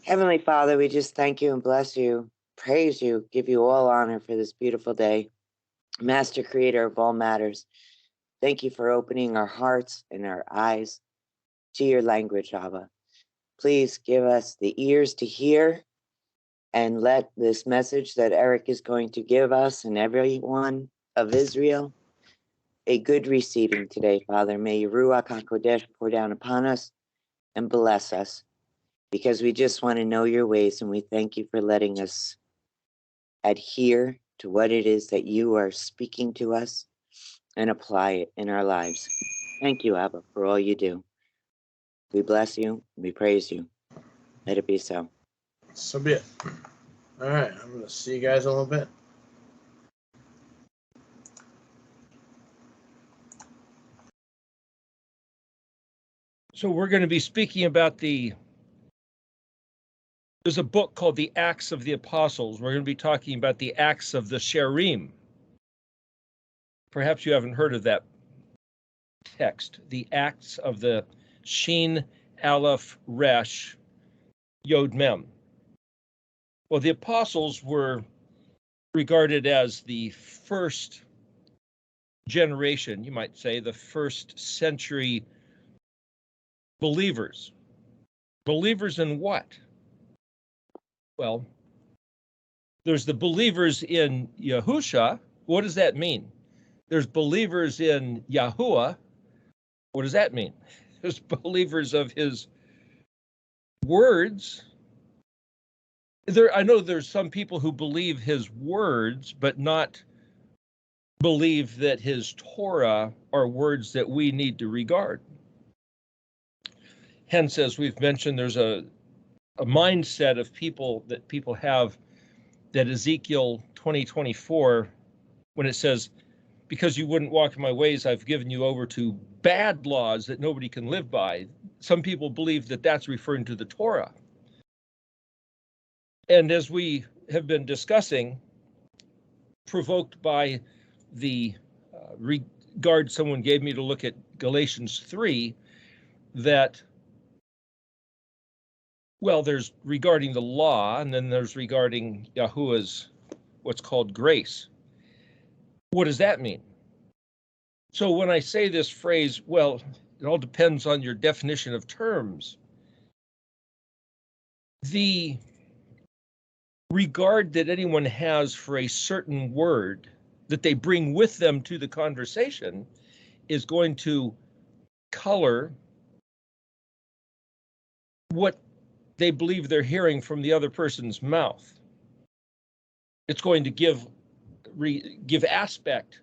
Heavenly Father, we just thank you and bless you, praise you, give you all honor for this beautiful day. Master Creator of all matters, thank you for opening our hearts and our eyes to your language, Abba. Please give us the ears to hear and let this message that Eric is going to give us and everyone of Israel a good receiving today, Father. May your Ruach HaKodesh pour down upon us and bless us, because we just want to know your ways, and we thank you for letting us adhere to what it is that you are speaking to us and apply it in our lives. Thank you, Abba, for all you do. We bless you. We praise you. Let it be so. So be it. All right, I'm going to see you guys in a little bit. So we're going to be speaking about there's a book called The Acts of the Apostles. We're going to be talking about the Acts of the Sherim. Perhaps you haven't heard of that text, the Acts of the Shin Aleph Resh Yod Mem. Well, the apostles were regarded as the first generation, you might say, the first century believers. Believers in what? Well, there's the believers in Yahusha. What does that mean? There's believers in Yahuwah. What does that mean? There's believers of his words. I know there's some people who believe his words, but not believe that his Torah are words that we need to regard. Hence, as we've mentioned, there's a mindset of people have that Ezekiel 20:24, when it says, because you wouldn't walk in my ways, I've given you over to bad laws that nobody can live by. Some people believe that that's referring to the Torah. And as we have been discussing, provoked by the regard someone gave me to look at Galatians 3, that, well, there's regarding the law, and then there's regarding Yahuwah's what's called grace. What does that mean? So when I say this phrase, well, it all depends on your definition of terms. The regard that anyone has for a certain word that they bring with them to the conversation is going to color what they believe they're hearing from the other person's mouth. It's going to give aspect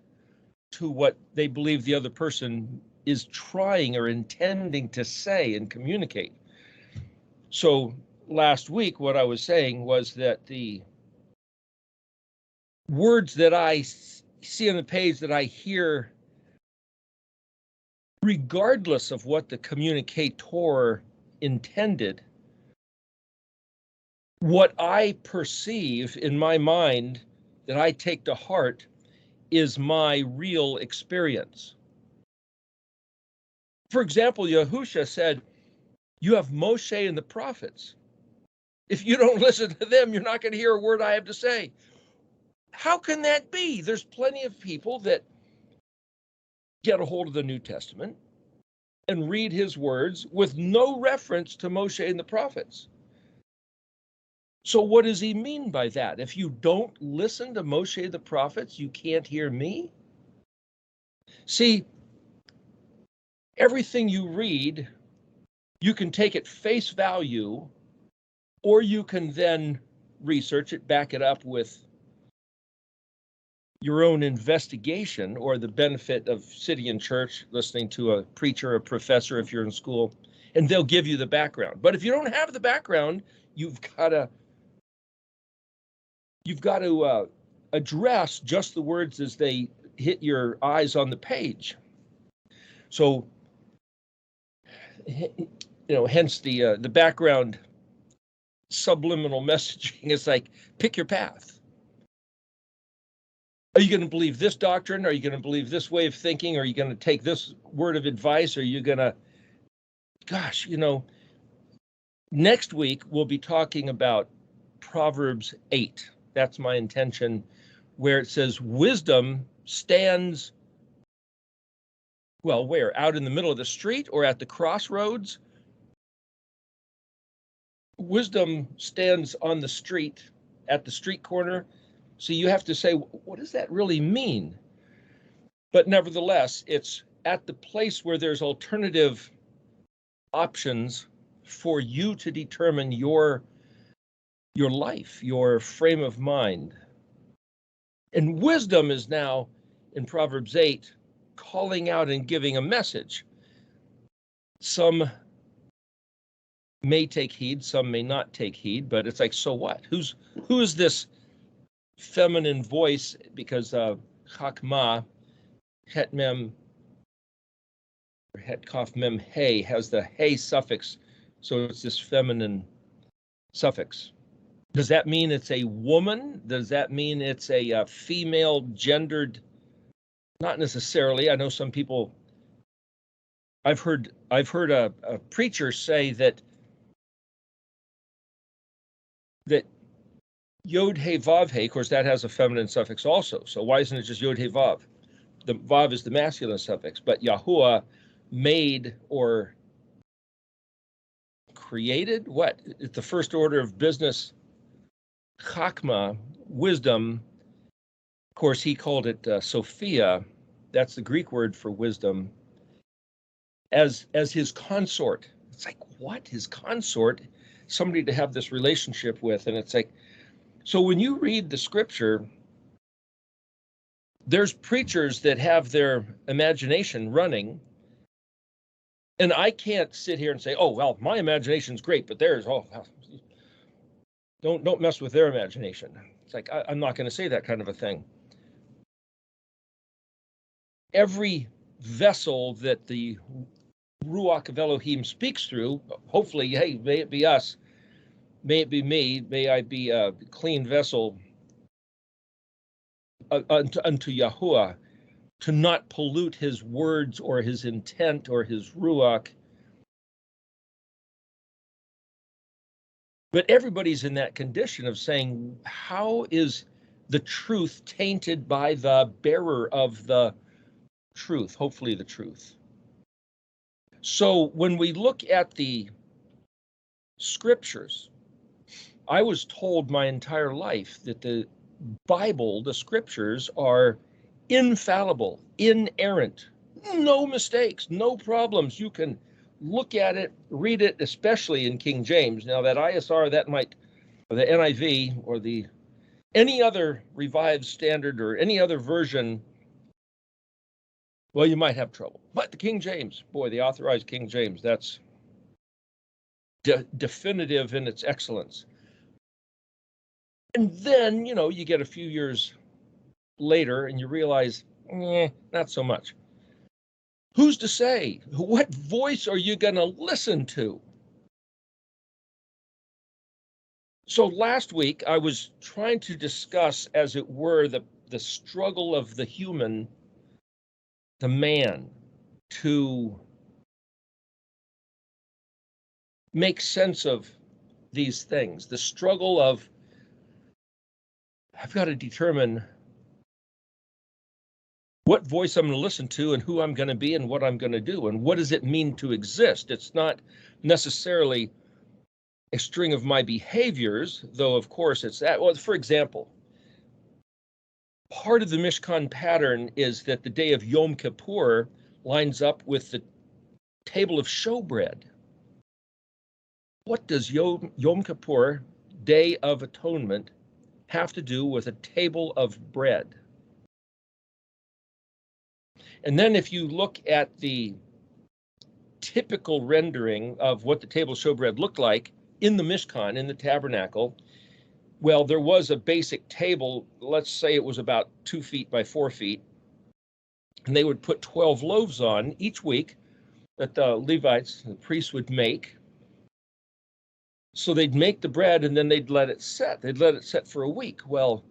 to what they believe the other person is trying or intending to say and communicate. So last week, what I was saying was that the words that I see on the page that I hear, regardless of what the communicator intended, what I perceive in my mind that I take to heart is my real experience. For example, Yahusha said, you have Moshe and the prophets. If you don't listen to them, you're not going to hear a word I have to say. How can that be? There's plenty of people that get a hold of the New Testament and read his words with no reference to Moshe and the prophets. So what does he mean by that? If you don't listen to Moshe and the prophets, you can't hear me? See, everything you read, you can take at face value, or you can then research it, back it up with your own investigation, or the benefit of sitting in church, listening to a preacher, a professor, if you're in school, and they'll give you the background. But if you don't have the background, you've got to address just the words as they hit your eyes on the page. So, hence the background subliminal messaging is like, pick your path. Are you going to believe this doctrine? Are you going to believe this way of thinking? Are you going to take this word of advice? Are you going to, Next week, we'll be talking about Proverbs 8. That's my intention, where it says wisdom stands, well, where? Out in the middle of the street or at the crossroads? Wisdom stands on the street, at the street corner. So you have to say, what does that really mean? But nevertheless, it's at the place where there's alternative options for you to determine your life, your frame of mind. And wisdom is now in Proverbs 8 calling out and giving a message. Some may take heed, some may not take heed, but it's like, so what? Who is this feminine voice? Because Chakma, Het Mem, or Het Kaf Mem Hey has the Hey suffix, so it's this feminine suffix. Does that mean it's a woman? Does that mean it's a female gendered? Not necessarily. I know some people. I've heard a preacher say that Yod He Vav He, of course, that has a feminine suffix also. So why isn't it just Yod He Vav? The Vav is the masculine suffix, but Yahuwah made or created what? It's the first order of business. Chakma, wisdom. Of course, he called it Sophia. That's the Greek word for wisdom. As his consort. It's like, what? His consort? Somebody to have this relationship with. And it's like, so when you read the scripture, there's preachers that have their imagination running. And I can't sit here and say, oh, well, my imagination's great, but theirs, oh, don't mess with their imagination. It's like, I'm not going to say that kind of a thing. Every vessel that the Ruach of Elohim speaks through, hopefully, hey, may it be us, may it be me, may I be a clean vessel unto Yahuwah, to not pollute his words or his intent or his Ruach. But everybody's in that condition of saying, how is the truth tainted by the bearer of the truth, hopefully the truth? So when we look at the scriptures, I was told my entire life that the Bible, the scriptures, are infallible, inerrant, no mistakes, no problems. You can look at it, read it, especially in King James. Now that ISR, that might, or the NIV, or any other Revised Standard or any other version, well, you might have trouble. But the King James, boy, the authorized King James, that's definitive in its excellence. And then, you get a few years later and you realize, not so much. Who's to say? What voice are you going to listen to? So last week, I was trying to discuss, as it were, the struggle of the human, the man, to make sense of these things. The struggle of, I've got to determine what voice I'm going to listen to and who I'm going to be and what I'm going to do and what does it mean to exist. It's not necessarily a string of my behaviors, though of course it's that. Well, for example, part of the Mishkan pattern is that the day of Yom Kippur lines up with the table of showbread. What does Yom Kippur, Day of Atonement, have to do with a table of bread? And then if you look at the typical rendering of what the table of showbread looked like in the Mishkan, in the tabernacle, well, there was a basic table, let's say it was about 2 feet by 4 feet, and they would put 12 loaves on each week that the Levites, the priests, would make. So they'd make the bread and then they'd let it set. They'd let it set for a week. Well,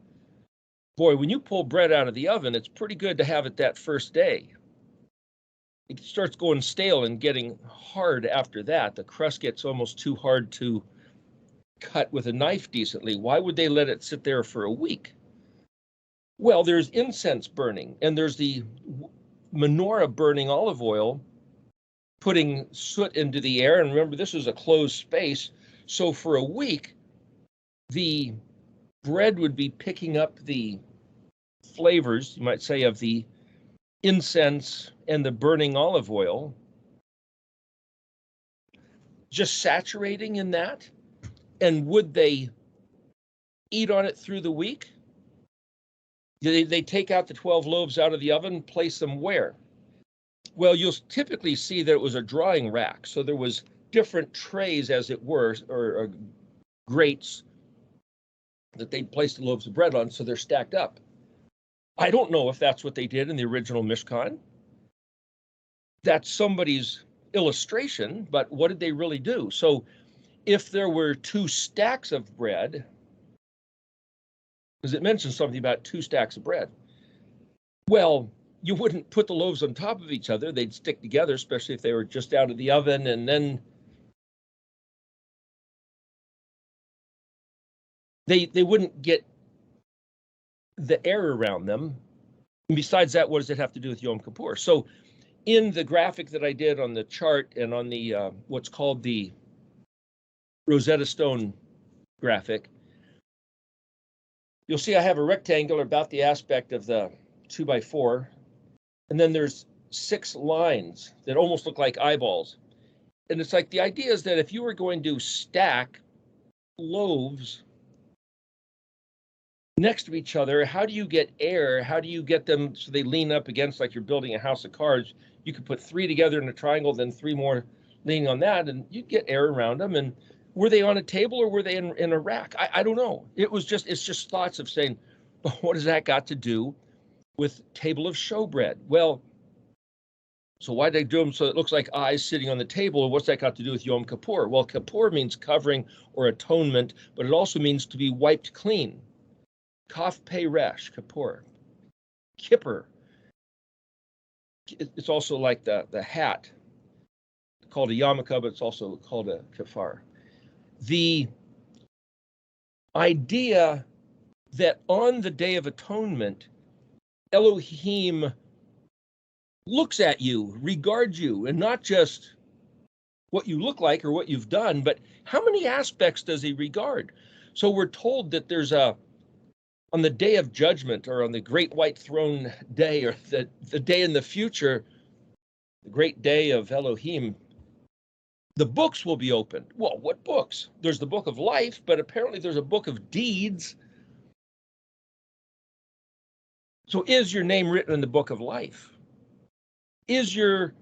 boy, when you pull bread out of the oven, it's pretty good to have it that first day. it starts going stale and getting hard after that. The crust gets almost too hard to cut with a knife decently. Why would they let it sit there for a week? Well, there's incense burning, and there's the menorah burning olive oil, putting soot into the air. And remember, this is a closed space. So for a week, the bread would be picking up the flavors, you might say, of the incense and the burning olive oil, just saturating in that. And would they eat on it through the week? They take out the 12 loaves out of the oven, place them where? Well, you'll typically see that it was a drawing rack. So there was different trays, as it were, or grates that they'd place the loaves of bread on, so they're stacked up. I don't know if that's what they did in the original Mishkan. That's somebody's illustration, but what did they really do? So if there were 2 stacks of bread, because it mentions something about 2 stacks of bread, well, you wouldn't put the loaves on top of each other. They'd stick together, especially if they were just out of the oven, and then they wouldn't get the air around them. And besides that, what does it have to do with Yom Kippur? So in the graphic that I did on the chart and on the what's called the Rosetta Stone graphic, you'll see I have a rectangle about the aspect of the 2x4, and then there's 6 lines that almost look like eyeballs. And it's like, the idea is that if you were going to stack loaves next to each other, how do you get air? How do you get them so they lean up against, like you're building a house of cards? You could put 3 together in a triangle, then 3 more leaning on that, and you get air around them. And were they on a table or were they in a rack? I don't know. It's just thoughts of saying, well, what does that got to do with table of showbread? Well, so why did they do them so it looks like eyes sitting on the table? What's that got to do with Yom Kippur? Well, Kippur means covering or atonement, but it also means to be wiped clean. Kaf Pei Resh, Kippur. Kippur. It's also like the hat, called a yarmulke, but it's also called a kafar. The idea that on the Day of Atonement, Elohim looks at you, regards you, and not just what you look like or what you've done, but how many aspects does he regard? So we're told that there's on the Day of Judgment, or on the Great White Throne Day, or the day in the future, the great day of Elohim, the books will be opened. Well, what books? There's the book of life, but apparently there's a book of deeds. So is your name written in the book of life? Is your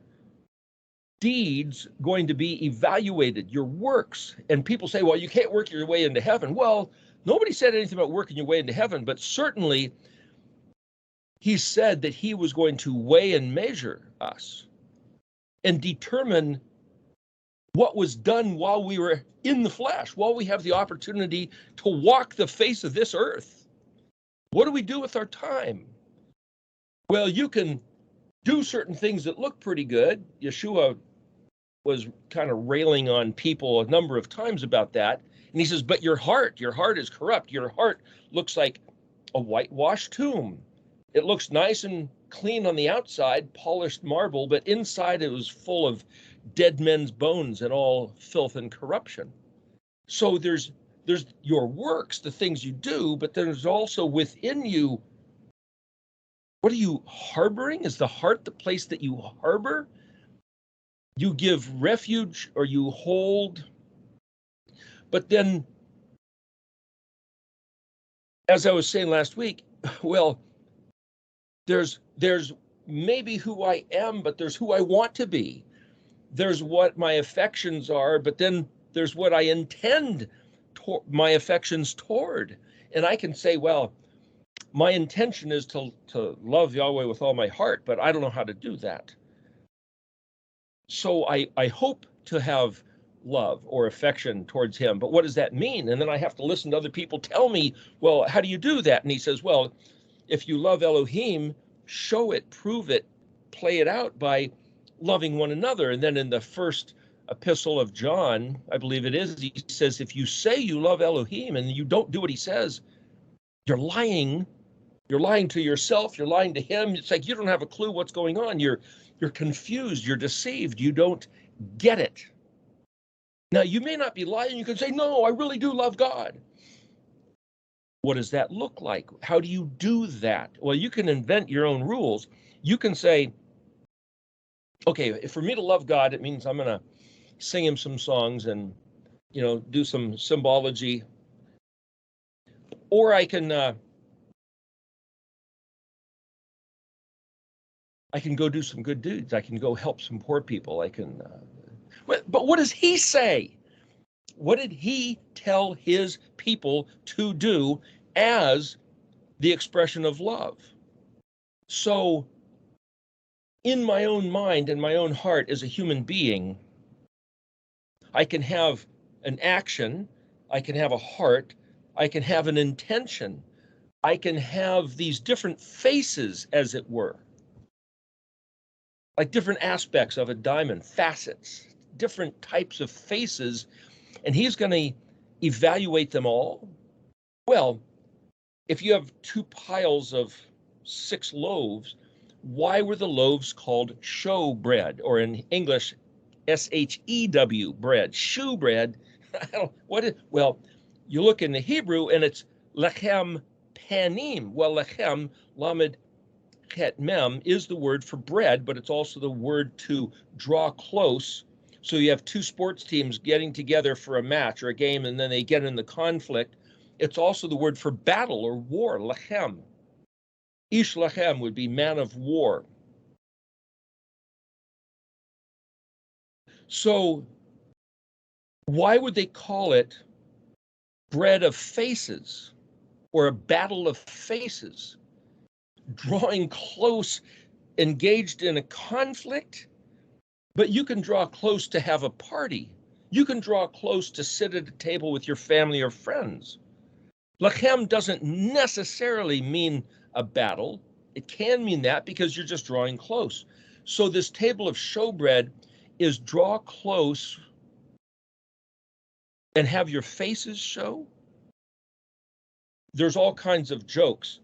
deeds going to be evaluated, your works? And people say, well, you can't work your way into heaven. Well, nobody said anything about working your way into heaven, but certainly he said that he was going to weigh and measure us and determine what was done while we were in the flesh, while we have the opportunity to walk the face of this earth. What do we do with our time? Well, you can do certain things that look pretty good. Yeshua was kind of railing on people a number of times about that. And he says, but your heart is corrupt. Your heart looks like a whitewashed tomb. It looks nice and clean on the outside, polished marble, but inside it was full of dead men's bones and all filth and corruption. So there's your works, the things you do, but there's also within you, what are you harboring? Is the heart the place that you harbor? You give refuge or you hold. But then, as I was saying last week, well, there's maybe who I am, but there's who I want to be. There's what my affections are, but then there's what I intend my affections toward. And I can say, well, my intention is to love Yahweh with all my heart, but I don't know how to do that. So I hope to have love or affection towards him, but what does that mean? And then I have to listen to other people tell me, well, how do you do that? And he says, well, if you love Elohim, show it, prove it, play it out by loving one another. And then in the first epistle of John, I believe it is, he says, if you say you love Elohim and you don't do what he says, you're lying. You're lying to yourself. You're lying to him. It's like you don't have a clue what's going on. You're confused. You're deceived. You don't get it. Now, you may not be lying. You can say, no, I really do love God. What does that look like? How do you do that? Well, you can invent your own rules. You can say, okay, for me to love God, it means I'm going to sing him some songs and, do some symbology. Or I can go do some good deeds. I can go help some poor people. I can, but what does he say? What did he tell his people to do as the expression of love? So in my own mind and my own heart as a human being, I can have an action, I can have a heart, I can have an intention, I can have these different faces, as it were, like different aspects of a diamond, facets, different types of faces, and he's going to evaluate them all. Well, if you have 2 piles of 6 loaves, why were the loaves called show bread, or in English, SHEW bread, shoe bread? Well, you look in the Hebrew and it's lechem panim. Well, lechem, lamed het mem, is the word for bread, but it's also the word to draw close. So you have 2 sports teams getting together for a match or a game, and then they get in the conflict. It's also the word for battle or war, lechem. Ish lechem would be man of war. So why would they call it bread of faces or a battle of faces? Drawing close, engaged in a conflict, but you can draw close to have a party. You can draw close to sit at a table with your family or friends. Lachem doesn't necessarily mean a battle. It can mean that because you're just drawing close. So this table of showbread is draw close and have your faces show. There's all kinds of jokes.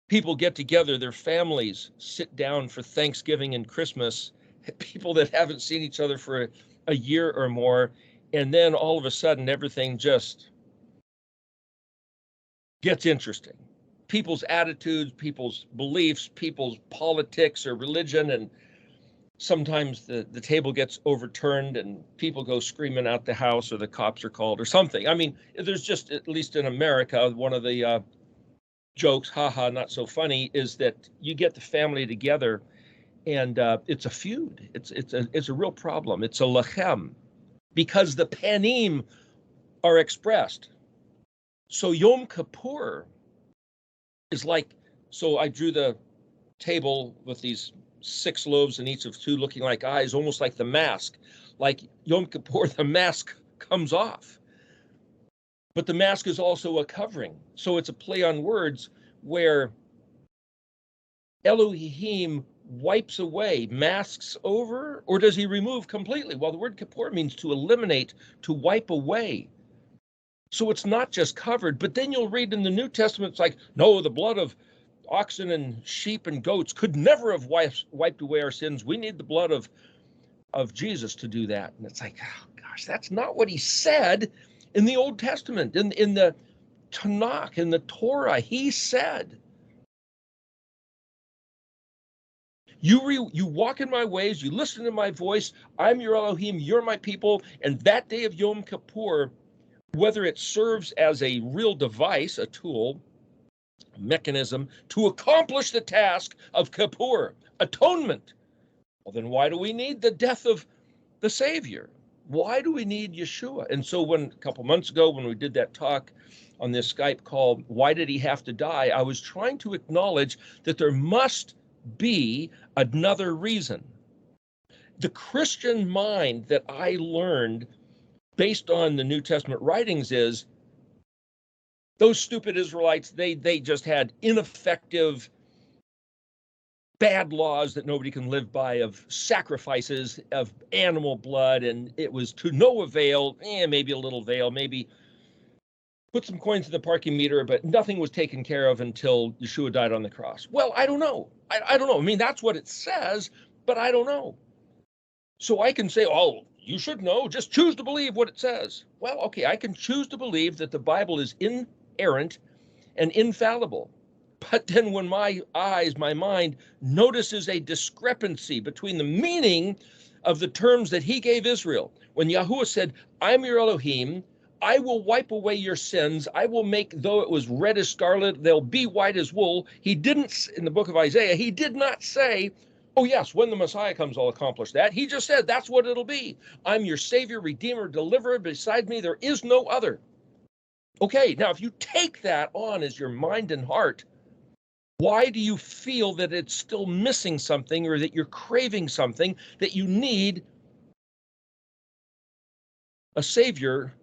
People get together, their families sit down for Thanksgiving and Christmas, people that haven't seen each other for a year or more, and then all of a sudden everything just gets interesting. People's attitudes, people's beliefs, people's politics or religion, and sometimes the table gets overturned and people go screaming out the house or the cops are called or something. I mean, there's just, at least in America, one of the jokes, haha, not so funny, is that you get the family together and it's a feud. It's a real problem. It's a lechem because the panim are expressed. So Yom Kippur is like, so I drew the table with these 6 loaves and each of 2 looking like eyes, almost like the mask. Like Yom Kippur, the mask comes off. But the mask is also a covering. So it's a play on words where Elohim wipes away, masks over, or does he remove completely? Well, the word Kippur means to eliminate, to wipe away. So it's not just covered, but then you'll read in the New Testament, it's like, no, the blood of oxen and sheep and goats could never have wiped away our sins. We need the blood of Jesus to do that. And it's like, oh gosh, that's not what he said in the Old Testament, in the Tanakh, in the Torah. He said, you walk in my ways, you listen to my voice, I'm your Elohim, you're my people, and that day of Yom Kippur, whether it serves as a real device, a tool, a mechanism to accomplish the task of Kippur, atonement, well, then why do we need the death of the Savior? Why do we need Yeshua? And so a couple months ago, when we did that talk on this Skype call, why did he have to die? I was trying to acknowledge that there must be another reason. The Christian mind that I learned based on the New Testament writings is those stupid Israelites, they just had ineffective bad laws that nobody can live by, of sacrifices of animal blood, and it was to no avail. Maybe a little avail, maybe put some coins in the parking meter, but nothing was taken care of until Yeshua died on the cross. Well, I don't know. I don't know. I mean, that's what it says, but I don't know. So I can say, oh, you should know, just choose to believe what it says. Well, okay, I can choose to believe that the Bible is inerrant and infallible. But then when my mind notices a discrepancy between the meaning of the terms that he gave Israel, when Yahuwah said, I'm your Elohim, I will wipe away your sins, I will make, though it was red as scarlet, they'll be white as wool. He didn't, in the book of Isaiah, he did not say, oh yes, when the Messiah comes, I'll accomplish that. He just said, that's what it'll be. I'm your Savior, Redeemer, Deliverer. Beside me, there is no other. Okay, now if you take that on as your mind and heart, why do you feel that it's still missing something, or that you're craving something, that you need a Savior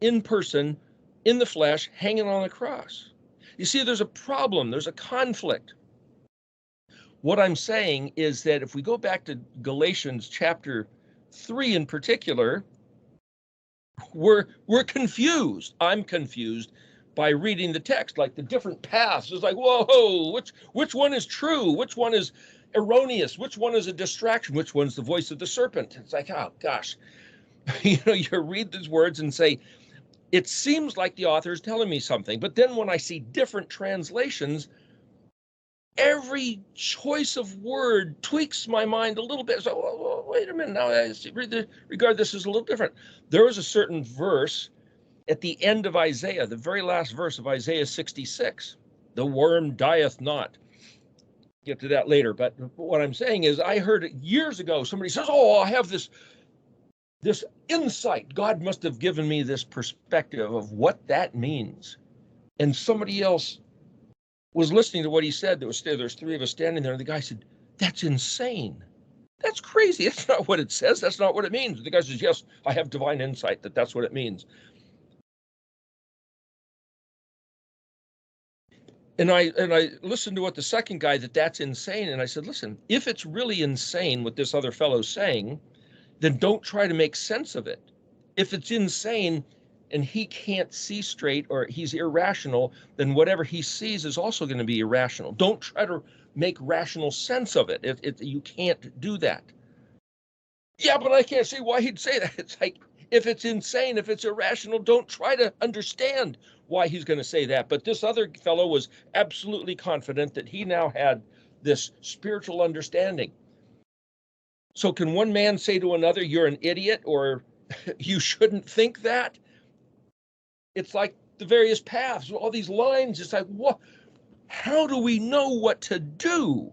in person, in the flesh, hanging on the cross? You see, there's a problem, there's a conflict. What I'm saying is that if we go back to Galatians chapter 3 in particular, we're confused. I'm confused by reading the text, like the different paths. It's like, whoa, which one is true? Which one is erroneous? Which one is a distraction? Which one's the voice of the serpent? It's like, oh gosh, you read these words and say, it seems like the author is telling me something. But then when I see different translations, every choice of word tweaks my mind a little bit. So, wait a minute, now I regard this as a little different. There was a certain verse at the end of Isaiah, the very last verse of Isaiah 66, the worm dieth not. Get to that later, but what I'm saying is, I heard it years ago, somebody says, oh, I have this insight. God must have given me this perspective of what that means. And somebody else was listening to what he said. There's three of us standing there, and the guy said, that's insane. That's crazy. That's not what it says. That's not what it means. The guy says, yes, I have divine insight that that's what it means. And I listened to what the second guy, that's insane. And I said, listen, if it's really insane what this other fellow's saying, then don't try to make sense of it. If it's insane and he can't see straight, or he's irrational, then whatever he sees is also going to be irrational. Don't try to make rational sense of it. You can't do that. Yeah, but I can't see why he'd say that. It's like, if it's insane, if it's irrational, don't try to understand why he's going to say that. But this other fellow was absolutely confident that he now had this spiritual understanding. So can one man say to another, you're an idiot, or you shouldn't think that? It's like the various paths, all these lines. It's like, what? How do we know what to do?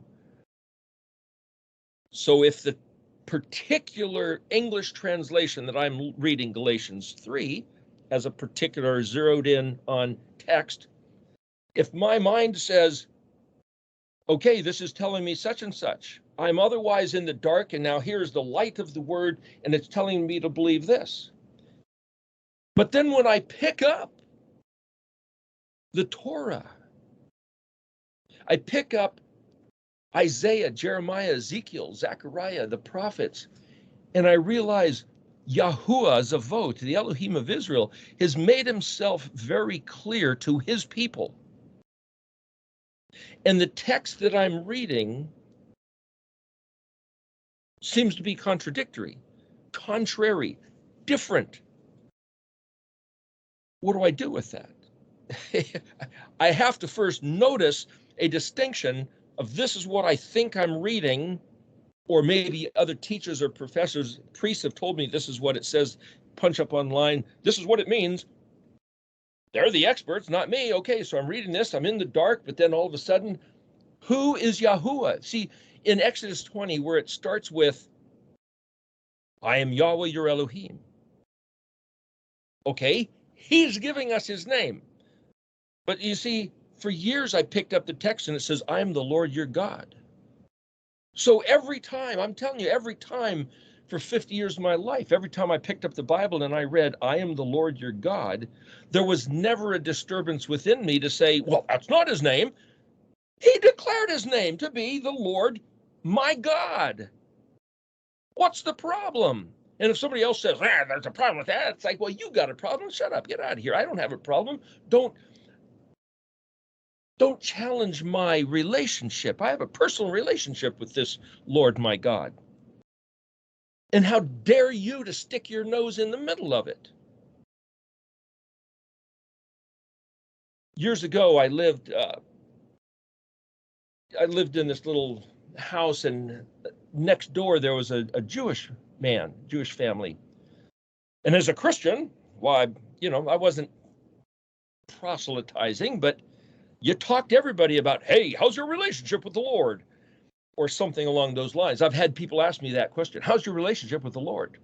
So if the particular English translation that I'm reading, Galatians 3, has a particular zeroed in on text, if my mind says, okay, this is telling me such and such, I'm otherwise in the dark, and now here's the light of the word, and it's telling me to believe this. But then when I pick up the Torah, I pick up Isaiah, Jeremiah, Ezekiel, Zechariah, the prophets, and I realize Yahuwah Zavot, the Elohim of Israel, has made himself very clear to his people. And the text that I'm reading seems to be contradictory, contrary, different. What do I do with that? I have to first notice a distinction of, this is what I think I'm reading, or maybe other teachers or professors, priests have told me this is what it says, punch up online, this is what it means. They're the experts, not me. Okay, so I'm reading this, I'm in the dark, but then all of a sudden, who is Yahuwah? See, in Exodus 20, where it starts with, I am Yahweh your Elohim. Okay, he's giving us his name. But you see, for years I picked up the text and it says, I am the Lord your God. So every time, I'm telling you, every time for 50 years of my life, every time I picked up the Bible and I read, I am the Lord your God, there was never a disturbance within me to say, well, that's not his name. He declared his name to be the Lord my God. What's the problem? And if somebody else says, there's a problem with that, it's like, well, you got a problem. Shut up. Get out of here. I don't have a problem. Don't challenge my relationship. I have a personal relationship with this Lord, my God. And how dare you to stick your nose in the middle of it? Years ago, I lived in this little house, and next door there was a Jewish man, Jewish family. And as a Christian, well, I wasn't proselytizing, but you talk to everybody about, hey, how's your relationship with the Lord? Or something along those lines. I've had people ask me that question. How's your relationship with the Lord?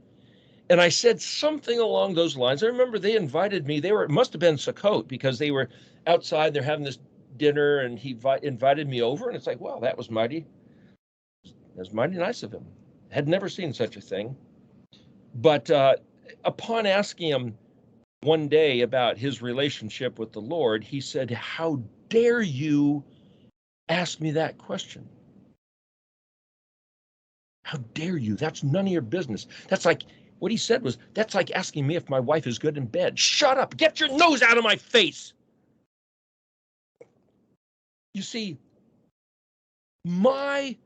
And I said something along those lines. I remember they invited me. It must have been Sukkot, because they were outside. They're having this dinner, and he invited me over. And it's like, wow, that was mighty nice of him. Had never seen such a thing. But upon asking him one day about his relationship with the Lord, he said, how dare you ask me that question? How dare you? That's none of your business. That's like, what he said was, that's like asking me if my wife is good in bed. Shut up. Get your nose out of my face. You see, my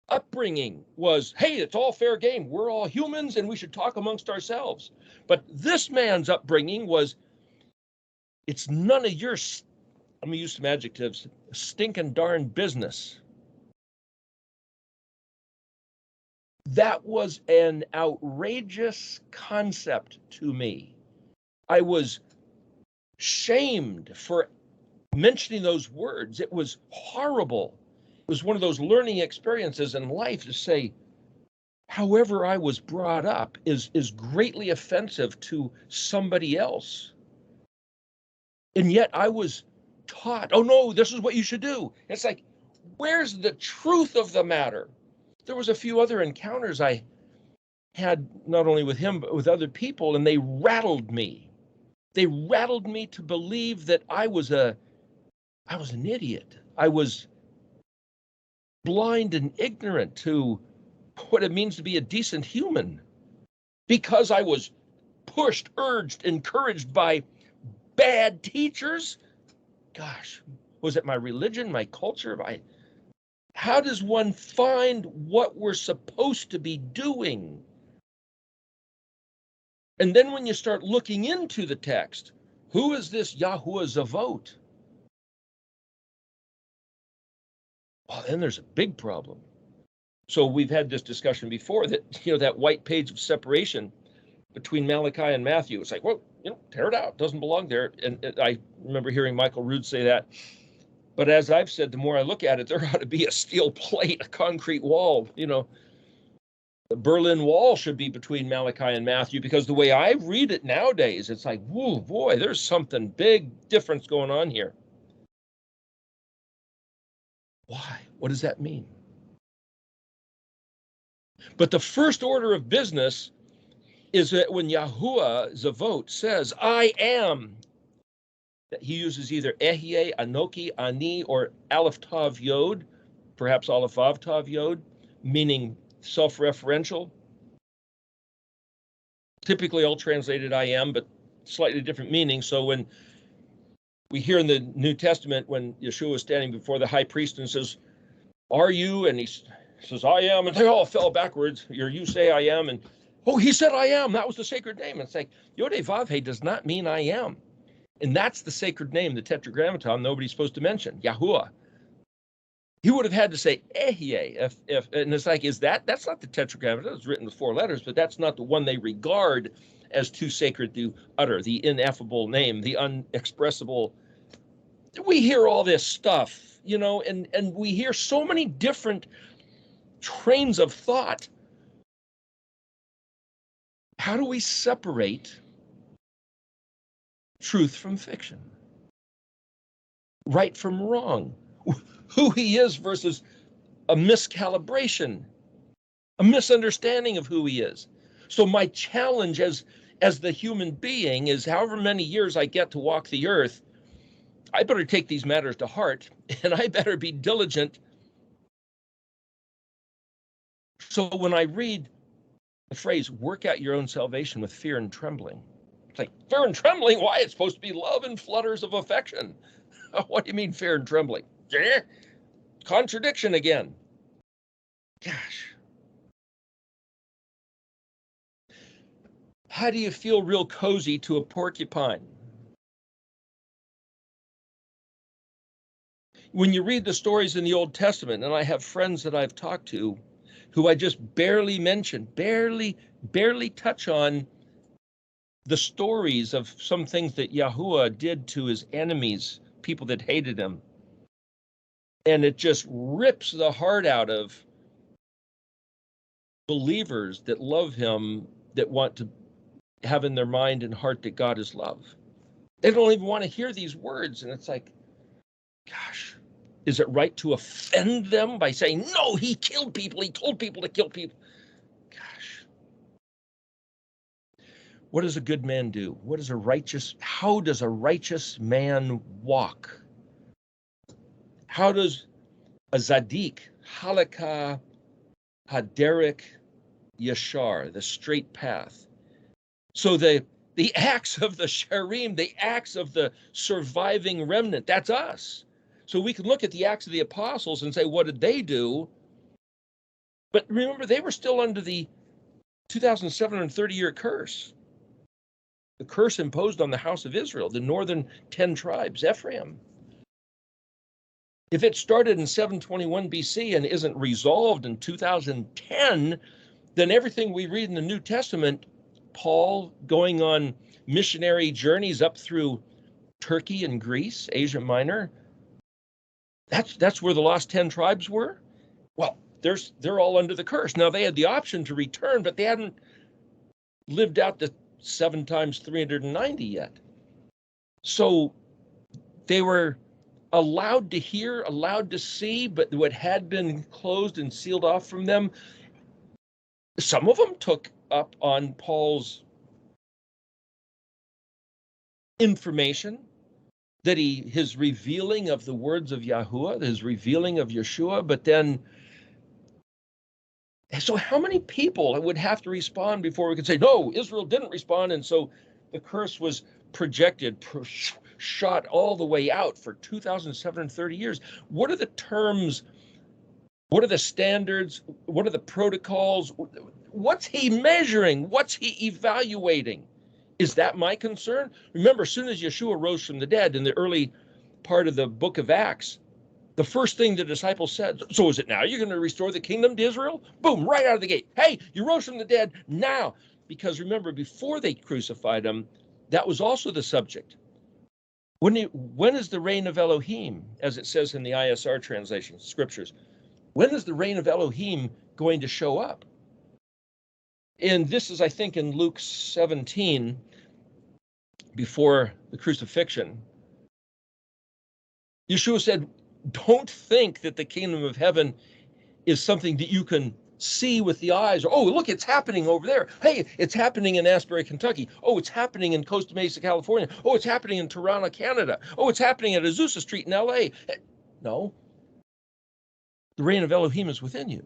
upbringing was, hey, it's all fair game. We're all humans and we should talk amongst ourselves. But this man's upbringing was, it's none of your, I'm going to use some adjectives, stinking darn business. That was an outrageous concept to me. I was shamed for mentioning those words. It was horrible. It was one of those learning experiences in life to say, however I was brought up is greatly offensive to somebody else. And yet I was taught, oh no, this is what you should do. It's like, where's the truth of the matter? There was a few other encounters I had, not only with him, but with other people, and they rattled me. They rattled me to believe that I was an idiot. I was blind and ignorant to what it means to be a decent human, because I was pushed, urged, encouraged by bad teachers. Gosh, was it my religion, my culture? How does one find what we're supposed to be doing? And then when you start looking into the text, who is this Yahuwah Zavot? Well, then there's a big problem. So we've had this discussion before that, that white page of separation between Malachi and Matthew. It's like, well, tear it out. It doesn't belong there. And I remember hearing Michael Rood say that. But as I've said, the more I look at it, there ought to be a steel plate, a concrete wall. The Berlin Wall should be between Malachi and Matthew, because the way I read it nowadays, it's like, whoa, boy, there's something big difference going on here. Why? What does that mean? But the first order of business is that when Yahuwah Zavot says, I am, that he uses either Ehyeh, Anoki, Ani, or Aleph Tav Yod, perhaps Aleph Vav Tav Yod, meaning self-referential. Typically all translated I am, but slightly different meaning. So when we hear in the New Testament, when Yeshua is standing before the high priest and says, are you? And he says, I am. And they all fell backwards. You say I am. And, oh, he said I am. That was the sacred name. It's like, Yodhe Vavhe does not mean I am. And that's the sacred name, the tetragrammaton, nobody's supposed to mention, Yahuwah. He would have had to say Ehyeh, and it's like, that's not the tetragrammaton. It's written with 4 letters, but that's not the one they regard as too sacred to utter, the ineffable name, the unexpressible. We hear all this stuff, and we hear so many different trains of thought. How do we separate truth from fiction? Right from wrong? Who he is versus a miscalibration, a misunderstanding of who he is. So my challenge as the human being is, however many years I get to walk the earth, I better take these matters to heart, and I better be diligent So when I read the phrase, work out your own salvation with fear and trembling, it's like, fear and trembling? Why? It's supposed to be love and flutters of affection. What do you mean fear and trembling? Yeah. Contradiction again. Gosh. How do you feel real cozy to a porcupine? When you read the stories in the Old Testament, and I have friends that I've talked to who I just barely mention, barely touch on the stories of some things that Yahuwah did to his enemies, people that hated him. And it just rips the heart out of believers that love him, that want to have in their mind and heart that God is love. They don't even want to hear these words. And it's like, gosh, is it right to offend them by saying, no, he killed people, he told people to kill people? Gosh. What does a good man do? How does a righteous man walk? How does a Zadik, Halakha, Haderek, Yashar, the straight path? So the acts of the Sharim, the acts of the surviving remnant, that's us. So we can look at the Acts of the Apostles and say, what did they do? But remember, they were still under the 2,730-year curse. The curse imposed on the house of Israel, the northern 10 tribes, Ephraim. If it started in 721 BC and isn't resolved in 2010, then everything we read in the New Testament, Paul going on missionary journeys up through Turkey and Greece, Asia Minor, that's where the lost 10 tribes were. Well, they're all under the curse. Now, they had the option to return, but they hadn't lived out the 7 times 390 yet. So they were allowed to hear, allowed to see, but what had been closed and sealed off from them, some of them took up on Paul's information, that his revealing of the words of Yahuwah, his revealing of Yeshua, but then, so how many people would have to respond before we could say, no, Israel didn't respond, and so the curse was projected, shot all the way out for 2,730 years? What are the terms? What are the standards? What are the protocols? What's he measuring? What's he evaluating? Is that my concern? Remember, as soon as Yeshua rose from the dead in the early part of the book of Acts, the first thing the disciples said, so is it now you're going to restore the kingdom to Israel? Boom, right out of the gate. Hey, you rose from the dead now. Because remember, before they crucified him, that was also the subject. When is the reign of Elohim, as it says in the ISR translation, scriptures? When is the reign of Elohim going to show up? And this is, I think, in Luke 17, before the crucifixion. Yeshua said, don't think that the kingdom of heaven is something that you can see with the eyes. Or, oh, look, it's happening over there. Hey, it's happening in Asbury, Kentucky. Oh, it's happening in Costa Mesa, California. Oh, it's happening in Toronto, Canada. Oh, it's happening at Azusa Street in LA. No. The reign of Elohim is within you.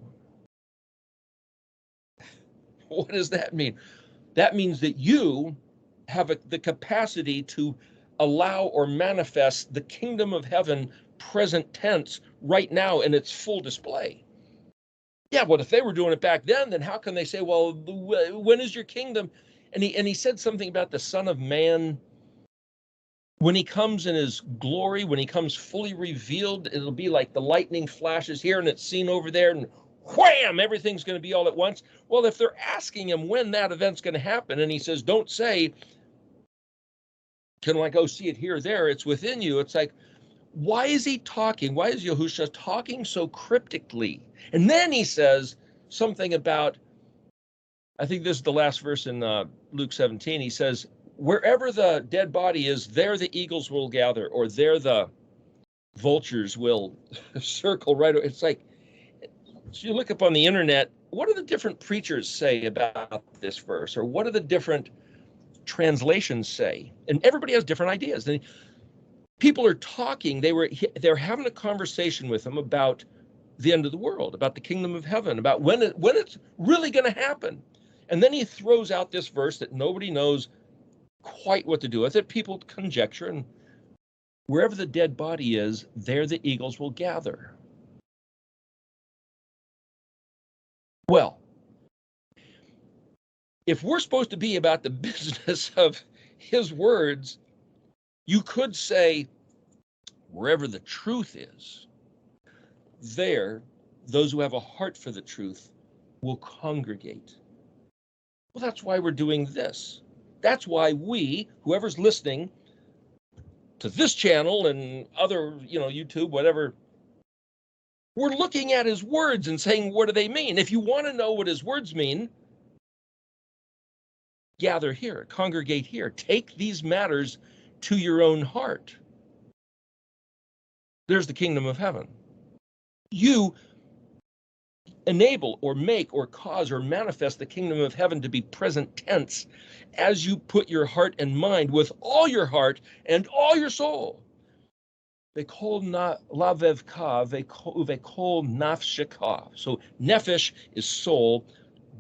What does that mean? That means that you have the capacity to allow or manifest the kingdom of heaven present tense right now in its full display. Yeah, well, if they were doing it back then how can they say, well, when is your kingdom? And he said something about the Son of Man. When he comes in his glory, when he comes fully revealed, it'll be like the lightning flashes here and it's seen over there, and wham, everything's going to be all at once. Well, if they're asking him when that event's going to happen, and he says, don't say, can I go see it here or there? It's within you. It's like, why is he talking? Why is Yahusha talking so cryptically? And then he says something about, I think this is the last verse in Luke 17. He says, wherever the dead body is, there the eagles will gather, or there the vultures will circle right. It's like, so you look up on the internet, what do the different preachers say about this verse? Or what do the different translations say? And everybody has different ideas. And people are talking, they're having a conversation with him about the end of the world, about the kingdom of heaven, about when it's really going to happen. And then he throws out this verse that nobody knows quite what to do with it. People conjecture, and wherever the dead body is, there the eagles will gather. Well, if we're supposed to be about the business of his words, you could say, wherever the truth is, there, those who have a heart for the truth will congregate. Well, that's why we're doing this. That's why we, whoever's listening to this channel and other, YouTube, whatever, we're looking at his words and saying, what do they mean? If you want to know what his words mean, gather here, congregate here, take these matters to your own heart. There's the kingdom of heaven. You enable or make or cause or manifest the kingdom of heaven to be present tense as you put your heart and mind with all your heart and all your soul. Vekol lavevka, vekol nafsheka. So nefesh is soul.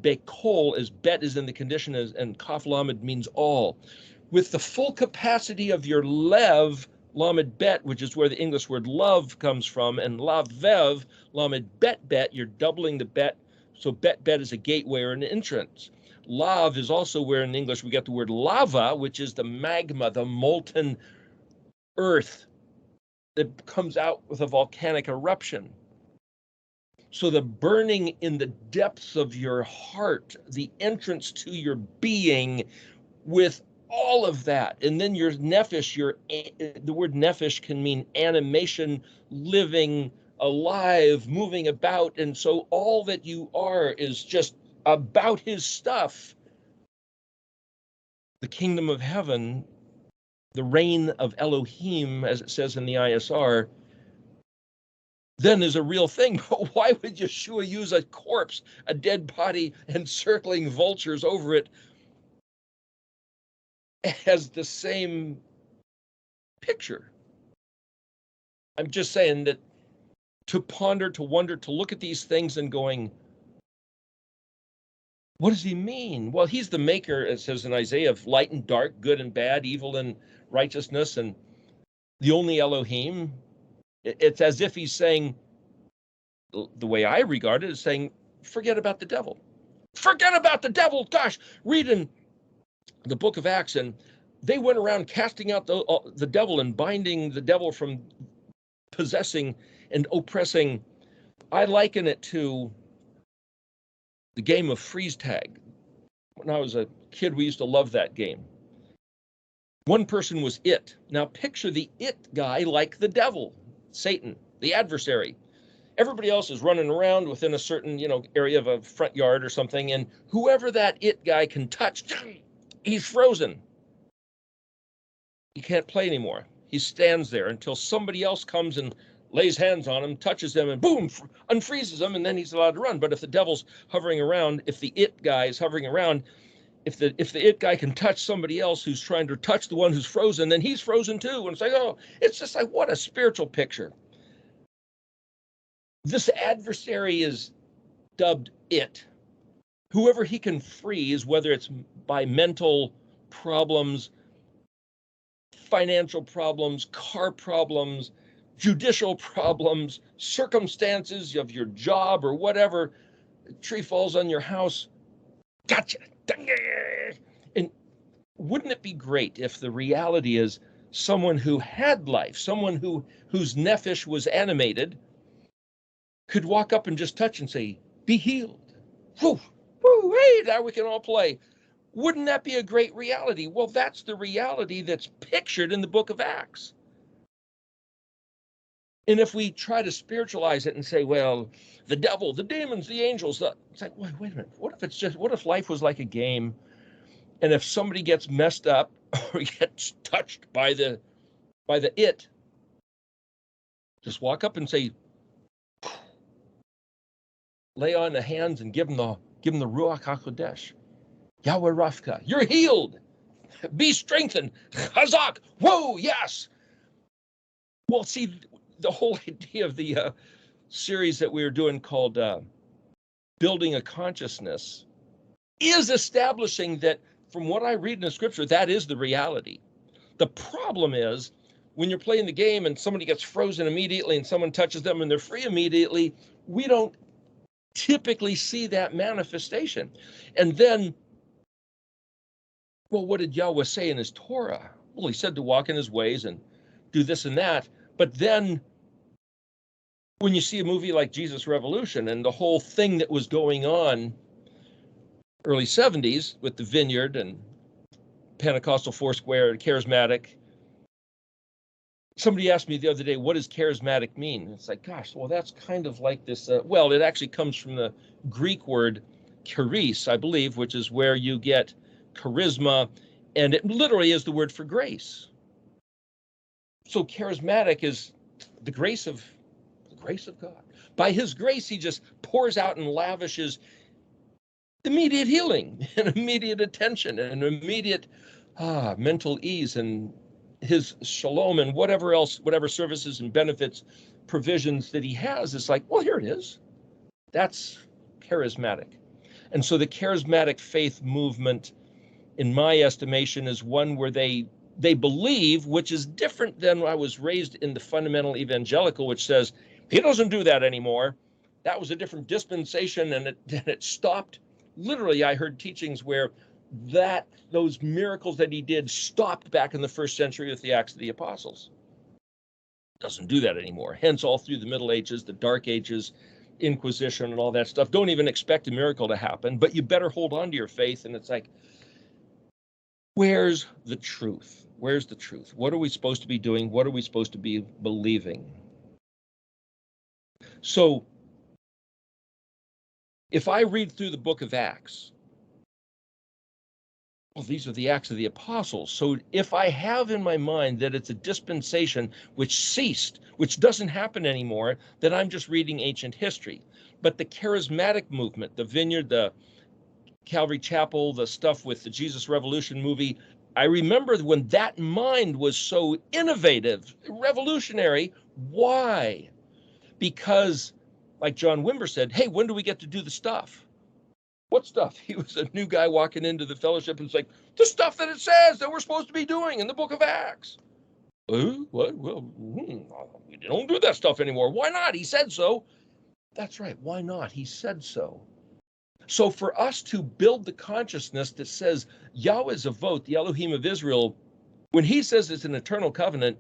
Bekol is bet is in the condition, and kaf lamed means all. With the full capacity of your lev, lamed bet, which is where the English word love comes from, and lavev, lamed bet, you're doubling the bet. So bet is a gateway or an entrance. Lav is also where in English we get the word lava, which is the magma, the molten earth that comes out with a volcanic eruption. So the burning in the depths of your heart, the entrance to your being with all of that. And then your nefesh, the word nefesh can mean animation, living, alive, moving about. And so all that you are is just about his stuff. The kingdom of heaven, the reign of Elohim, as it says in the ISR, then is a real thing. But why would Yeshua use a corpse, a dead body, and circling vultures over it as the same picture? I'm just saying that to ponder, to wonder, to look at these things and going, what does he mean? Well, he's the maker, it says in Isaiah, of light and dark, good and bad, evil and righteousness, and the only Elohim. It's as if he's saying, the way I regard it is saying, forget about the devil. Forget about the devil. Gosh, read in the book of Acts, and they went around casting out the devil and binding the devil from possessing and oppressing. I liken it to the game of freeze tag. When I was a kid, we used to love that game. One person was it. Now picture the it guy like the devil, Satan, the adversary. Everybody else is running around within a certain, area of a front yard or something, and whoever that it guy can touch, he's frozen. He can't play anymore. He stands there until somebody else comes and lays hands on him, touches him, and boom, unfreezes him, and then he's allowed to run. But if the devil's hovering around, if the it guy is hovering around, if the it guy can touch somebody else who's trying to touch the one who's frozen, then he's frozen too. And it's like, oh, it's just like, what a spiritual picture. This adversary is dubbed it. Whoever he can freeze, whether it's by mental problems, financial problems, car problems, judicial problems, circumstances of your job or whatever, a tree falls on your house, gotcha. And wouldn't it be great if the reality is someone who had life, someone whose nefesh was animated, could walk up and just touch and say, be healed. Woo, woo, hey, now we can all play. Wouldn't that be a great reality? Well, that's the reality that's pictured in the book of Acts. And if we try to spiritualize it and say, well, the devil, the demons, the angels, it's like, wait a minute. What if life was like a game? And if somebody gets messed up or gets touched by the it, just walk up and say, lay on the hands and give them the Ruach HaKodesh. Yahweh Rafka, you're healed. Be strengthened. Chazak. Whoa, yes. Well, see, the whole idea of the series that we were doing called Building a Consciousness is establishing that, from what I read in the scripture, that is the reality. The problem is when you're playing the game and somebody gets frozen immediately and someone touches them and they're free immediately, we don't typically see that manifestation. And then, well, what did Yahweh say in his Torah? Well, he said to walk in his ways and do this and that. But then when you see a movie like Jesus Revolution and the whole thing that was going on early 70s with the Vineyard and Pentecostal Foursquare and Charismatic, somebody asked me the other day, what does charismatic mean? It's like, gosh, well, that's kind of like this. Well, it actually comes from the Greek word charis, I believe, which is where you get charisma, and it literally is the word for grace. So charismatic is the grace of God. By his grace, he just pours out and lavishes immediate healing and immediate attention and immediate mental ease and his shalom and whatever else, whatever services and benefits, provisions that he has. It's like, well, here it is. That's charismatic. And so the charismatic faith movement, in my estimation, is one where they believe, which is different than I was raised in the fundamental evangelical, which says he doesn't do that anymore. That was a different dispensation, and it stopped. Literally, I heard teachings where those miracles that he did stopped back in the first century with the Acts of the Apostles. Doesn't do that anymore. Hence, all through the Middle Ages, the Dark Ages, Inquisition, and all that stuff, don't even expect a miracle to happen, but you better hold on to your faith. And it's like, where's the truth? Where's the truth? What are we supposed to be doing? What are we supposed to be believing? So, if I read through the book of Acts, well, these are the Acts of the Apostles. So if I have in my mind that it's a dispensation which ceased, which doesn't happen anymore, then I'm just reading ancient history. But the charismatic movement, the Vineyard, the Calvary Chapel, the stuff with the Jesus Revolution movie, I remember when that mind was so innovative, revolutionary. Why? Because, like John Wimber said, hey, when do we get to do the stuff? What stuff? He was a new guy walking into the fellowship and it's like, the stuff that it says that we're supposed to be doing in the book of Acts. What? Well, we don't do that stuff anymore. Why not? He said so. That's right. Why not? He said so. So for us to build the consciousness that says Yahweh Zavot, the Elohim of Israel, when he says it's an eternal covenant,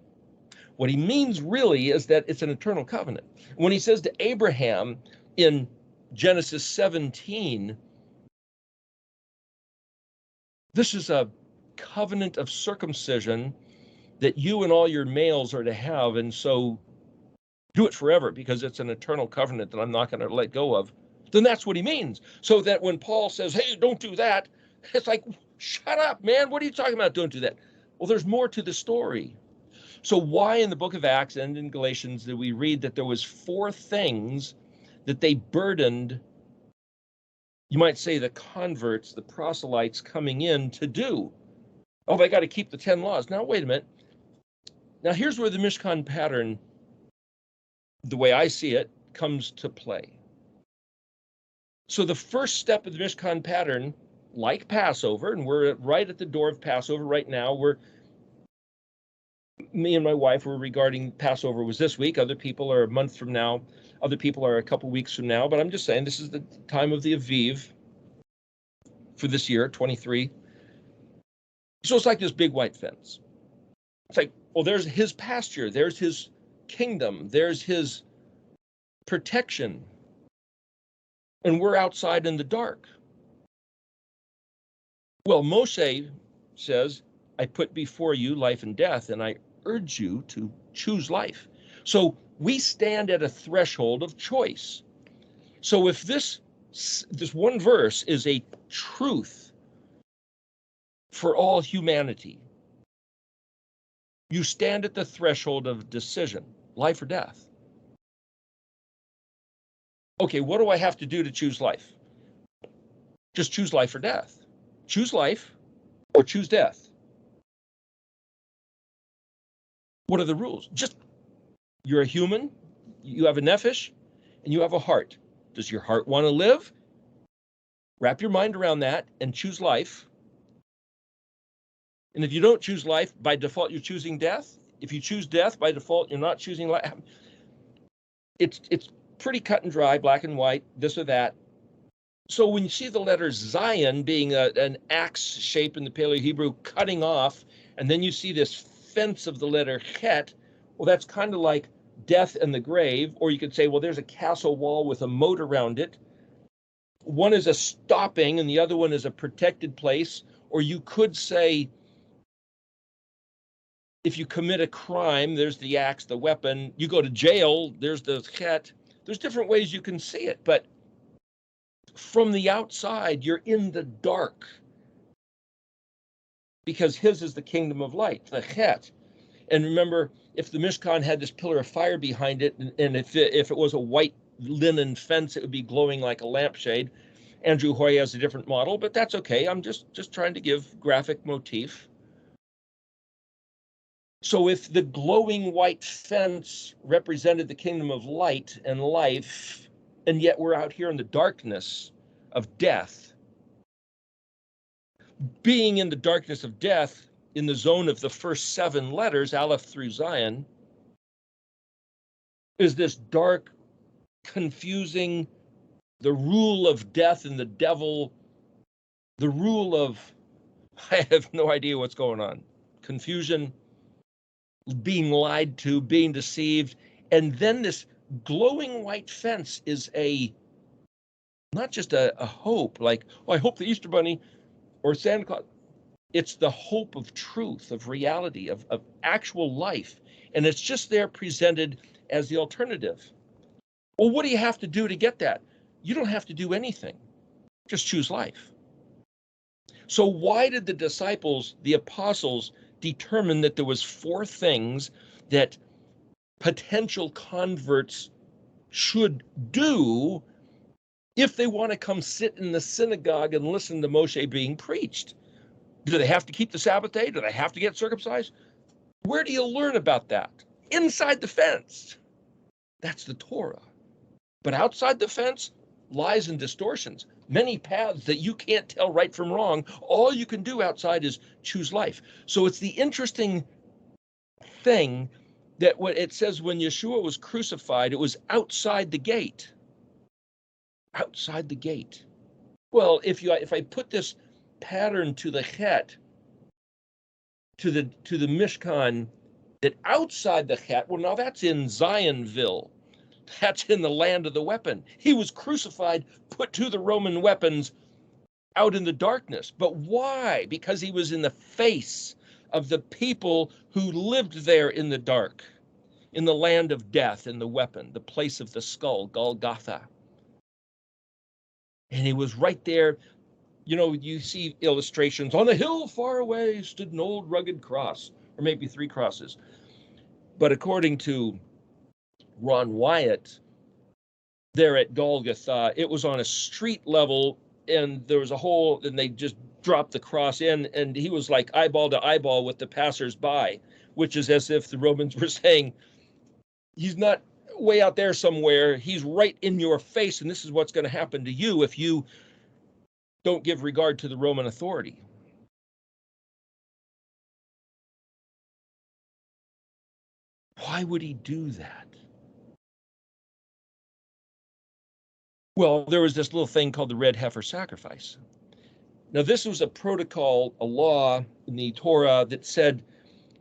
what he means really is that it's an eternal covenant. When he says to Abraham in Genesis 17, this is a covenant of circumcision that you and all your males are to have, and so do it forever because it's an eternal covenant that I'm not going to let go of. Then that's what he means. So that when Paul says, hey, don't do that, it's like, shut up, man. What are you talking about? Don't do that. Well, there's more to the story. So why in the book of Acts and in Galatians did we read that there was 4 things that they burdened, you might say, the converts, the proselytes coming in to do? Oh, they got to keep the 10 laws. Now, wait a minute. Now, here's where the Mishkan pattern, the way I see it, comes to play. So the first step of the Mishkan pattern, like Passover, and we're right at the door of Passover right now, me and my wife were regarding Passover was this week. Other people are a month from now. Other people are a couple weeks from now. But I'm just saying this is the time of the Aviv for this year, 23. So it's like this big white fence. It's like, well, there's his pasture. There's his kingdom. There's his protection. And we're outside in the dark. Well, Moshe says, I put before you life and death, and I urge you to choose life. So we stand at a threshold of choice. So if this one verse is a truth for all humanity, you stand at the threshold of decision, life or death. Okay, what do I have to do to choose life? Just choose life or death. Choose life or choose death. What are the rules? Just, you're a human, you have a nephesh, and you have a heart. Does your heart want to live? Wrap your mind around that and choose life. And if you don't choose life, by default, you're choosing death. If you choose death, by default, you're not choosing life. It's pretty cut and dry, black and white, this or that. So when you see the letter Zion being an axe shape in the Paleo-Hebrew cutting off, and then you see this fence of the letter Het, well, that's kind of like death and the grave. Or you could say, well, there's a castle wall with a moat around it. One is a stopping and the other one is a protected place. Or you could say, if you commit a crime, there's the axe, the weapon. You go to jail, there's the Het. There's different ways you can see it, but from the outside, you're in the dark, because his is the kingdom of light, the Het. And remember, if the Mishkan had this pillar of fire behind it, and if it was a white linen fence, it would be glowing like a lampshade. Andrew Hoy has a different model, but that's okay. I'm just trying to give graphic motif. So if the glowing white fence represented the kingdom of light and life, and yet we're out here in the darkness of death, being in the darkness of death in the zone of the first 7 letters, Aleph through Zion, is this dark, confusing, the rule of death and the devil, the rule of, I have no idea what's going on, confusion, being lied to, being deceived. And then this glowing white fence is not just a hope, like, oh, I hope the Easter Bunny or Santa Claus. It's the hope of truth, of reality, of actual life. And it's just there presented as the alternative. Well, what do you have to do to get that? You don't have to do anything. Just choose life. So why did the disciples, the apostles, determine that there was 4 things that potential converts should do if they want to come sit in the synagogue and listen to Moshe being preached? Do they have to keep the Sabbath day? Do they have to get circumcised? Where do you learn about that? Inside the fence. That's the Torah. But outside the fence, lies and distortions, many paths that you can't tell right from wrong. All you can do outside is choose life. So it's the interesting thing that what it says, when Yeshua was crucified, it was outside the gate. Outside the gate. Well, if I put this pattern to the Het, to the Mishkan, that outside the Het, well, now that's in Zionville. That's in the land of the weapon. He was crucified, put to the Roman weapons out in the darkness. But why? Because he was in the face of the people who lived there in the dark, in the land of death, in the weapon, the place of the skull, Golgotha. And he was right there. You know, you see illustrations, on a hill far away stood an old rugged cross, or maybe 3 crosses. But according to Ron Wyatt, there at Golgotha, it was on a street level, and there was a hole, and they just dropped the cross in, and he was like eyeball to eyeball with the passers-by, which is as if the Romans were saying, he's not way out there somewhere, he's right in your face, and this is what's going to happen to you if you don't give regard to the Roman authority. Why would he do that? Well, there was this little thing called the red heifer sacrifice. Now, this was a protocol, a law in the Torah that said,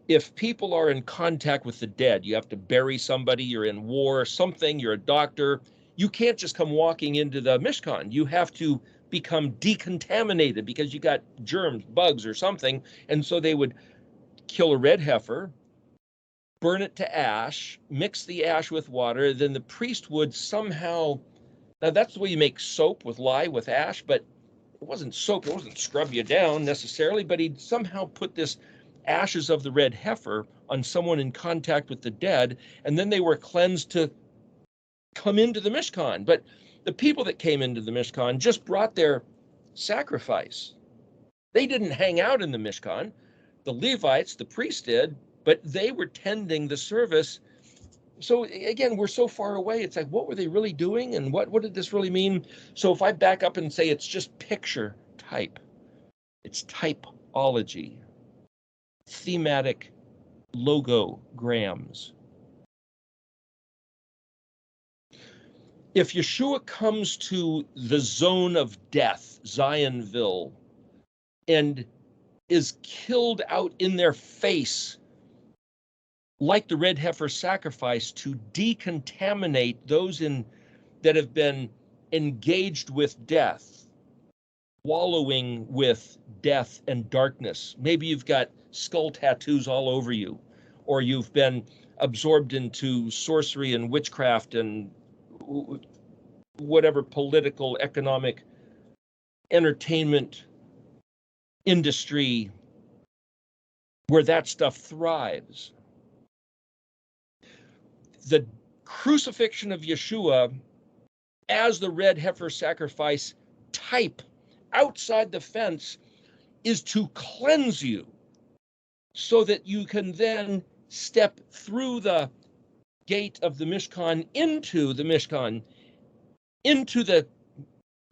if people are in contact with the dead, you have to bury somebody, you're in war, something, you're a doctor, you can't just come walking into the Mishkan. You have to become decontaminated because you got germs, bugs or something. And so they would kill a red heifer, burn it to ash, mix the ash with water, then the priest would somehow, now that's the way you make soap, with lye, with ash, but it wasn't soap, it wasn't scrub you down necessarily, but he'd somehow put this ashes of the red heifer on someone in contact with the dead, and then they were cleansed to come into the Mishkan. But the people that came into the Mishkan just brought their sacrifice. They didn't hang out in the Mishkan. The Levites, the priests did, but they were tending the service So again, we're so far away. It's like, what were they really doing? And what did this really mean? So if I back up and say it's just picture type, it's typology, thematic logograms. If Yeshua comes to the zone of death, Zionville, and is killed out in their face, like the red heifer sacrifice, to decontaminate those that have been engaged with death, wallowing with death and darkness. Maybe you've got skull tattoos all over you, or you've been absorbed into sorcery and witchcraft and whatever political, economic, entertainment industry where that stuff thrives. The crucifixion of Yeshua as the red heifer sacrifice type outside the fence is to cleanse you so that you can then step through the gate of the Mishkan, into the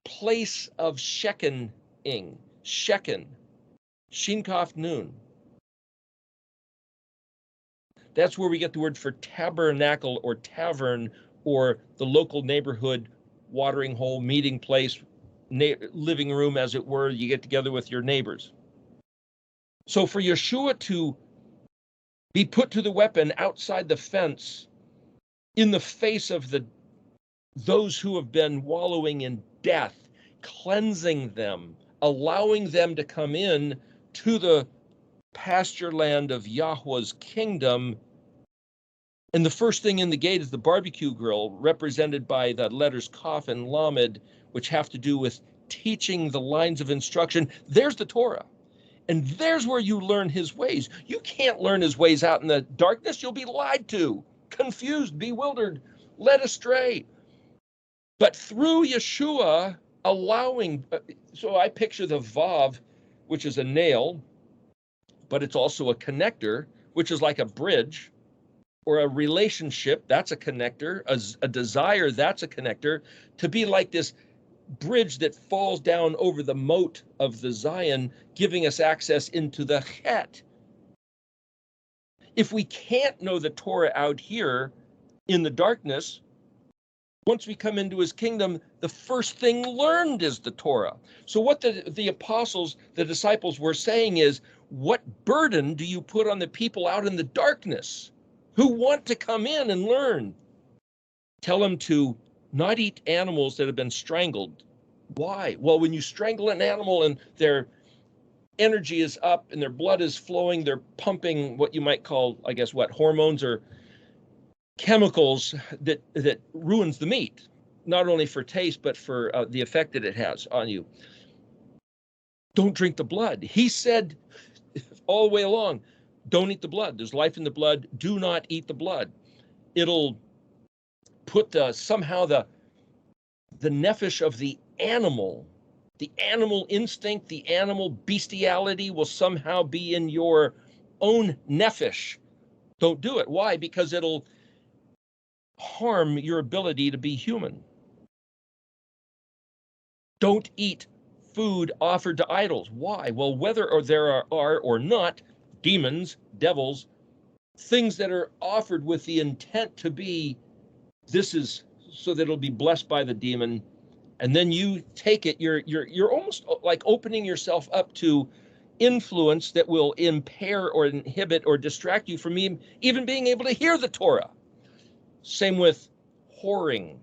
place of Shekening, Sheken, Shin Kaf Nun. That's where we get the word for tabernacle or tavern, or the local neighborhood watering hole, meeting place, living room, as it were. You get together with your neighbors. So for Yeshua to be put to the weapon outside the fence in the face of those who have been wallowing in death, cleansing them, allowing them to come in to the pasture land of Yahweh's kingdom. And the first thing in the gate is the barbecue grill, represented by the letters Kaf and Lamed, which have to do with teaching the lines of instruction. There's the Torah. And there's where you learn his ways. You can't learn his ways out in the darkness. You'll be lied to, confused, bewildered, led astray. But through Yeshua allowing, so I picture the Vav, which is a nail, but it's also a connector, which is like a bridge, or a relationship, that's a connector, a desire, that's a connector, to be like this bridge that falls down over the moat of the Zion, giving us access into the Chet. If we can't know the Torah out here in the darkness, once we come into his kingdom, the first thing learned is the Torah. So what the apostles, the disciples were saying is, what burden do you put on the people out in the darkness who want to come in and learn? Tell them to not eat animals that have been strangled. Why? Well, when you strangle an animal and their energy is up and their blood is flowing, they're pumping what you might call, I guess, hormones or chemicals that ruins the meat, not only for taste, but for the effect that it has on you. Don't drink the blood. He said all the way along, don't eat the blood. There's life in the blood. Do not eat the blood. It'll put somehow the nefesh of the animal instinct, the animal bestiality will somehow be in your own nefesh. Don't do it. Why? Because it'll harm your ability to be human. Don't eat food offered to idols. Why? Well, whether there are or not demons, devils, things that are offered with the intent to be, this is so that it'll be blessed by the demon, and then you take it, you're almost like opening yourself up to influence that will impair or inhibit or distract you from even being able to hear the Torah. Same with whoring.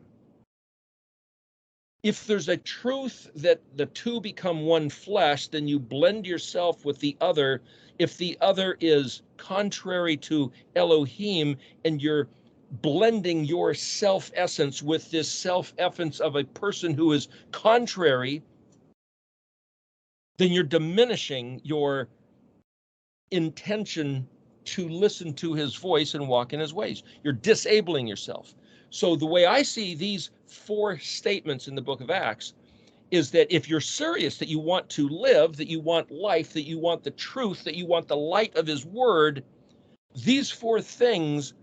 If there's a truth that the two become one flesh, then you blend yourself with the other. If the other is contrary to Elohim and you're blending your self-essence with this self-essence of a person who is contrary, then you're diminishing your intention to listen to his voice and walk in his ways. You're disabling yourself. So the way I see these 4 statements in the book of Acts is that if you're serious that you want to live, that you want life, that you want the truth, that you want the light of his word, these 4 things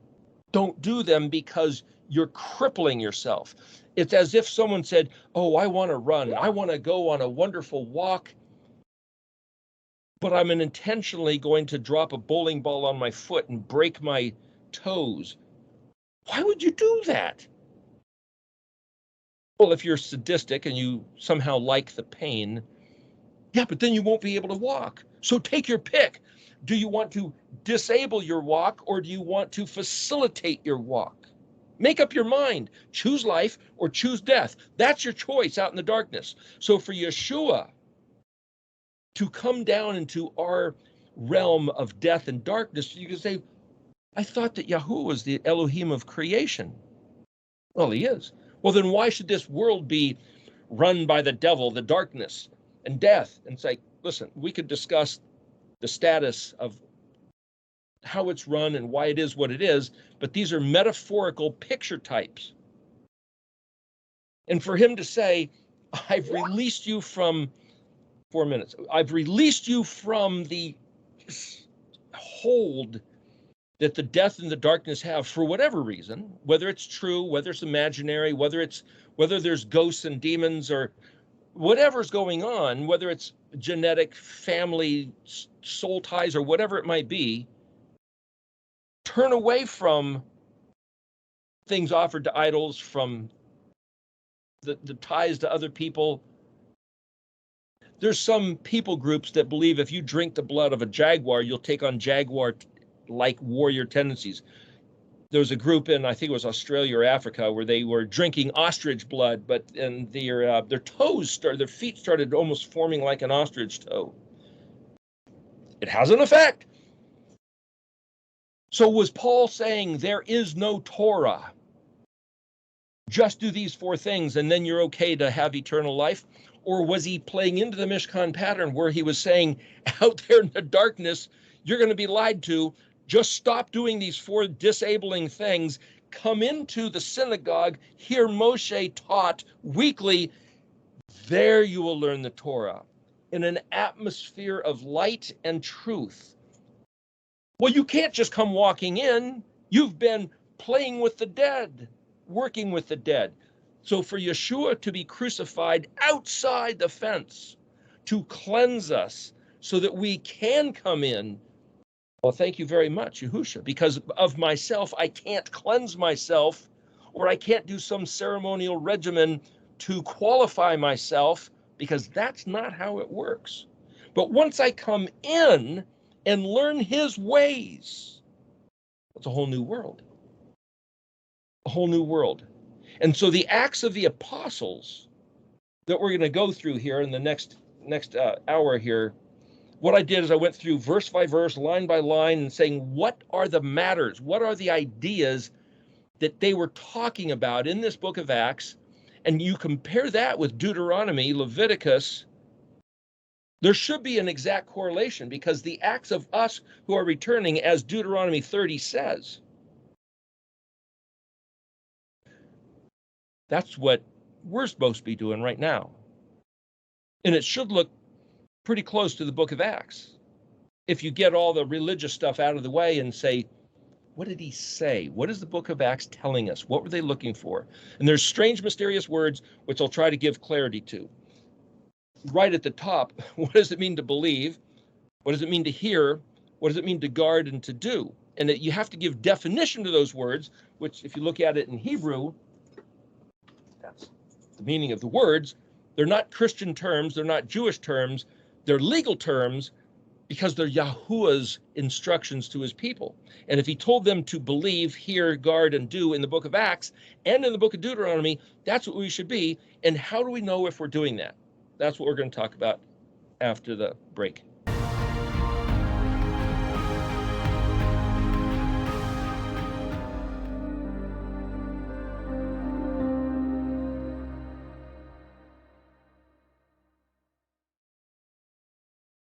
don't do them because you're crippling yourself. It's as if someone said, oh, I want to run. I want to go on a wonderful walk, but I'm intentionally going to drop a bowling ball on my foot and break my toes. Why would you do that? Well, if you're sadistic and you somehow like the pain, yeah, but then you won't be able to walk. So take your pick. Do you want to disable your walk, or do you want to facilitate your walk? Make up your mind. Choose life or choose death. That's your choice out in the darkness. So for Yeshua to come down into our realm of death and darkness, you can say, I thought that Yahuwah was the Elohim of creation. Well, he is. Well, then why should this world be run by the devil, the darkness and death? And say, listen, we could discuss the status of how it's run and why it is what it is, but these are metaphorical picture types. And for him to say, I've released you from 4 minutes. I've released you from the hold that the death and the darkness have for whatever reason, whether it's true, whether it's imaginary, whether there's ghosts and demons or whatever's going on, whether it's genetic, family, soul ties, or whatever it might be. Turn away from things offered to idols, from the ties to other people. There's some people groups that believe if you drink the blood of a jaguar, you'll take on jaguar-like warrior tendencies. There was a group in, I think it was Australia or Africa, where they were drinking ostrich blood, but and their feet started almost forming like an ostrich toe. It has an effect. So was Paul saying there is no Torah? Just do these 4 things and then you're okay to have eternal life? Or was he playing into the Mishkan pattern where he was saying out there in the darkness, you're going to be lied to. Just stop doing these 4 disabling things. Come into the synagogue, hear Moshe taught weekly. There you will learn the Torah in an atmosphere of light and truth. Well, you can't just come walking in. You've been playing with the dead, working with the dead. So for Yeshua to be crucified outside the fence, to cleanse us so that we can come in, well, thank you very much, Yahusha, because of myself, I can't cleanse myself, or I can't do some ceremonial regimen to qualify myself, because that's not how it works. But once I come in and learn his ways, it's a whole new world. A whole new world. And so the Acts of the Apostles that we're going to go through here in the next hour here, what I did is I went through verse by verse, line by line, and saying, what are the matters? What are the ideas that they were talking about in this book of Acts? And you compare that with Deuteronomy, Leviticus, there should be an exact correlation, because the acts of us who are returning, as Deuteronomy 30 says, that's what we're supposed to be doing right now. And it should look pretty close to the book of Acts. If you get all the religious stuff out of the way and say, what did he say? What is the book of Acts telling us? What were they looking for? And there's strange, mysterious words, which I'll try to give clarity to. Right at the top, what does it mean to believe? What does it mean to hear? What does it mean to guard and to do? And that you have to give definition to those words, which if you look at it in Hebrew, that's the meaning of the words. They're not Christian terms. They're not Jewish terms. They're legal terms, because they're Yahuwah's instructions to his people. And if he told them to believe, hear, guard, and do in the book of Acts and in the book of Deuteronomy, that's what we should be. And how do we know if we're doing that? That's what we're going to talk about after the break.